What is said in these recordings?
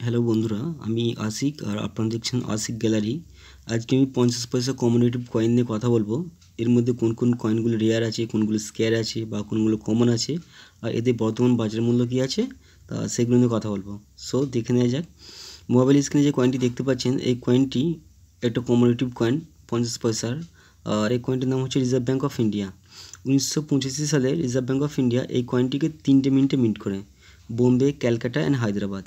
Hello বন্ধুরা, আমি আশিক আর আপনারা দেখছেন আশিক গ্যালারি। আজকে আমি 50 পয়সা কমিউনিটিভ কয়েন নিয়ে কথা বলবো। এর মধ্যে কোন কোন কয়েনগুলো রেয়ার আছে, কোনগুলো স্কেয়ার আছে বা কোনগুলো কমন আছে, আর এদের বর্তমান বাজার মূল্য কী আছে তা সেগুলো নিয়ে কথা বলবো। সো দেখে নেওয়া যাক। মোবাইল স্ক্রিনে যে কয়েনটি দেখতে পাচ্ছেন, এই কয়েনটি একটা কমিউনিটিভ কয়েন 50 পয়সার। আর এই কয়েনটির নাম হচ্ছে রিজার্ভ ব্যাঙ্ক অফ ইন্ডিয়া। 1985 সালে রিজার্ভ ব্যাঙ্ক অফ ইন্ডিয়া এই কয়েনটিকে 3টে মিনিটে মিন্ট করে, বোম্বে, ক্যালকাটা অ্যান্ড হায়দ্রাবাদ।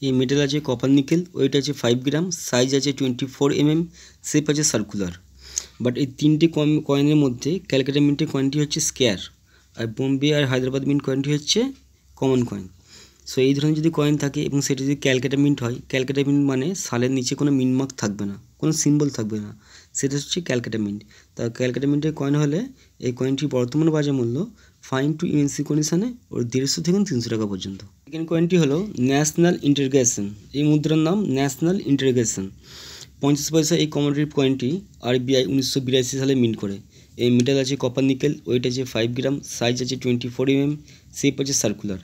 এই মেটাল আছে কপার নিকেল, ওয়েট আছে 5 গ্রাম, সাইজ আছে 24 mm, শেপ আছে সার্কুলার। বাট এই তিনটে কয়েনের মধ্যে ক্যালকাটা মিন্টের কয়েনটি হচ্ছে স্কেয়ার, আর বোম্বে আর হায়দ্রাবাদ মিন্ট কয়েনটি হচ্ছে কমন কয়েন। সো এই ধরনের যদি কয়েন থাকে এবং সেটা যদি ক্যালকাটা মিন্ট হয়, ক্যালকাটা মিন্ট মানে সালের নিচে কোনো মিন্ট মার্ক থাকবে না, কোনো সিম্বল থাকবে না, সেটা হচ্ছে ক্যালকাটা মিন্ট। তা ক্যালকাটা মিন্টের কয়েন হলে এই কয়েনটির বর্তমান বাজার মূল্য ফাইন টু ইউএনসি কন্ডিশনে ওর 150 থেকে 300 টাকা পর্যন্ত। সেকেন্ড কয়েনটি হলো ন্যাশনাল ইন্টারগ্রেশন। এই মুদ্রার নাম ন্যাশনাল ইন্টারগ্রেশন। 50 পয়সা এই কমোডিটিভ কয়েনটি আরবিআই 1982 সালে মিন্ট করে। এই মেটাল আছে কপার নিকেল, ওয়েট আছে 5 গ্রাম, সাইজ আছে 24 mm, শেপ আছে সার্কুলার।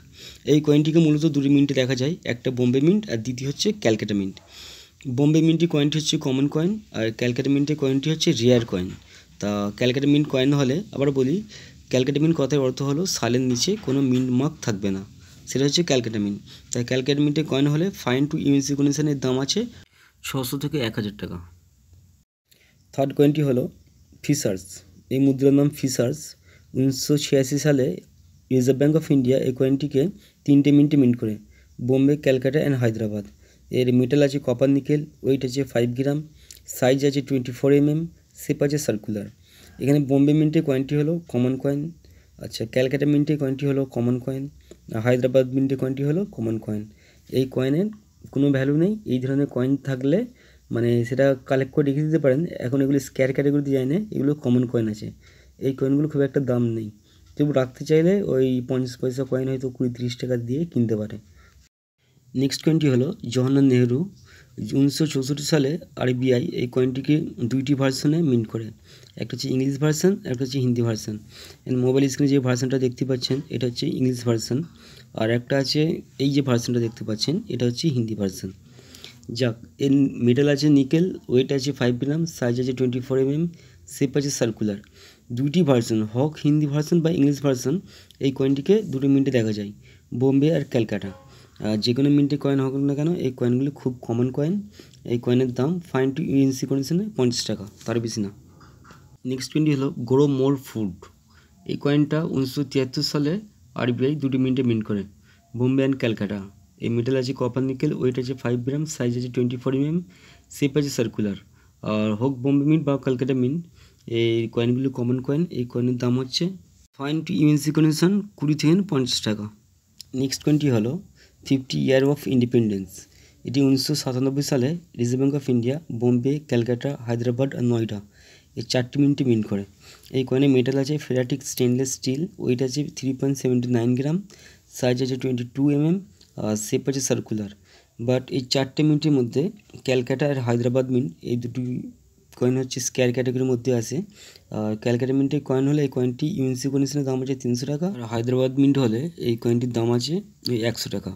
এই কয়েনটিকে মূলত দুটি মিন্টে দেখা যায়, একটা বোম্বে মিন্ট আর দ্বিতীয় হচ্ছে ক্যালকাটা মিন্ট। বোম্বে মিন্টের কয়েনটি হচ্ছে কমন কয়েন, আর ক্যালকাটা মিন্টের কয়েনটি হচ্ছে রেয়ার কয়েন। তা ক্যালকাটা মিন্ট কয়েন হলে, আবার বলি, ক্যালকাটা মিন্ট কথার অর্থ হলো সালের নিচে কোনো মিন্ট মার্ক থাকবে না, সেটা হচ্ছে ক্যালকাটা মিন্ট। তাই ক্যালকাটা মিন্টের কয়েন হলে ফাইন টু ইউএনসি কন্ডিশনের দাম আছে 600 থেকে 1000 টাকা। থার্ড কয়েনটি হলো ফিশার্স। এই মুদ্রার নাম ফিশার্স। 1986 সালে রিজার্ভ ব্যাঙ্ক অফ ইন্ডিয়া এই কয়েনটিকে 3টে মিনিটে মিন্ট করে, বোম্বে, ক্যালকাটা অ্যান্ড হায়দ্রাবাদ। এর মেটাল আছে কপার নিকেল, ওয়েট আছে 5 গ্রাম, সাইজ আছে 24 mm, শেপ আছে সার্কুলার। এখানে বোম্বে মিন্টের কয়েনটি হলো কমন কয়েন, আচ্ছা ক্যালকাটা মিন্টের কয়েনটি হলো কমন কয়েন, আর হায়দ্রাবাদ মিন্টের কয়েনটি হলো কমন কয়েন। এই কয়েনের কোনো ভ্যালু নেই। এই ধরনের কয়েন থাকলে মানে সেটা কালেক্ট করে রেখে দিতে পারেন। এখন এগুলো স্কেয়ার ক্যাটাগরিতে যায় না, এগুলো কমন কয়েন আছে। এই কয়েনগুলো খুব একটা দাম নেই, তবু রাখতে চাইলে ওই 50 পয়সা কয়েন হয়তো 20-30 টাকা দিয়ে কিনতে পারে। নেক্সট কয়েনটি হলো জওহরলাল নেহরু। 1964 সালে আরবিআই এই কয়েনটিকে দুইটি ভার্সনে মিন্ট করে, একটা হচ্ছে ইংলিশ ভার্সন, একটা হচ্ছে হিন্দি ভার্সন। মোবাইল স্ক্রিনে যে ভার্সনটা দেখতে পাচ্ছেন এটা হচ্ছে ইংলিশ ভার্সন, আর একটা আছে এই যে ভার্সনটা দেখতে পাচ্ছেন এটা হচ্ছে হিন্দি ভার্সন। যাক, এর মেটাল আছে নিকেল, ওয়েট আছে 5 গ্রাম, সাইজ আছে 24 mm, শেপ আছে সার্কুলার। দুইটি ভার্সন হোক হিন্দি ভার্সন বা ইংলিশ ভার্সন, এই কয়েনটিকে দুটো মিনিটে দেখা যায়, বোম্বে আর ক্যালকাটা। যে কোনো মিনিটে কয়েন হোক না কেন, এই কয়েনগুলি খুব কমন কয়েন। এই কয়েনের দাম ফাইন টু ইউএনসি কন্ডিশনে 50 টাকা, তার বেশি না। নেক্সট কয়েনটি হলো গ্রো মোর ফুড। এই কয়েনটা 1973 সালে আরবিআই দুটি মিনিটে মিন্ট করে, বোম্বে অ্যান্ড ক্যালকাটা। এই মেটাল আছে কপার নিকেল, ওয়েট আছে 5 গ্রাম, সাইজ আছে 24 mm, শেপ আছে সার্কুলার। আর হোক বোম্বে মিন্ট বা ক্যালকাটা মিন্ট, এই কয়েনগুলি কমন কয়েন। এই কয়েনের দাম হচ্ছে ফাইন টু ইউএনসি কন্ডিশন 20 থেকে 50 টাকা। নেক্সট কয়েনটি হলো 50 ইয়ার অফ ইন্ডিপেন্ডেন্স। এটি 1997 সালে reserve bank of India Bombay, Calcutta, Hyderabad আর নয়ডা এই 4টি মিনিটে মিন্ট করে। এই কয়েনে মেটাল আছে ফেরাটিক স্টেনলেস স্টিল, ওয়েট আছে 3.79 গ্রাম, সাইজ আছে 22 mm, আর শেপ আছে সার্কুলার। বাট এই 4টে মিনিটের মধ্যে ক্যালকাটা আর হায়দ্রাবাদ মিন্ট এই দুটি কয়েন হচ্ছে স্কেয়ার ক্যাটাগরির মধ্যে আসে। আর ক্যালকাটা মিন্টের কয়েন হলে এই কয়েনটি ইউএনসি কন্ডিশনের দাম আছে 300 টাকা, আর হায়দ্রাবাদ মিন্ট হলে এই কয়েনটির দাম আছে 100 টাকা।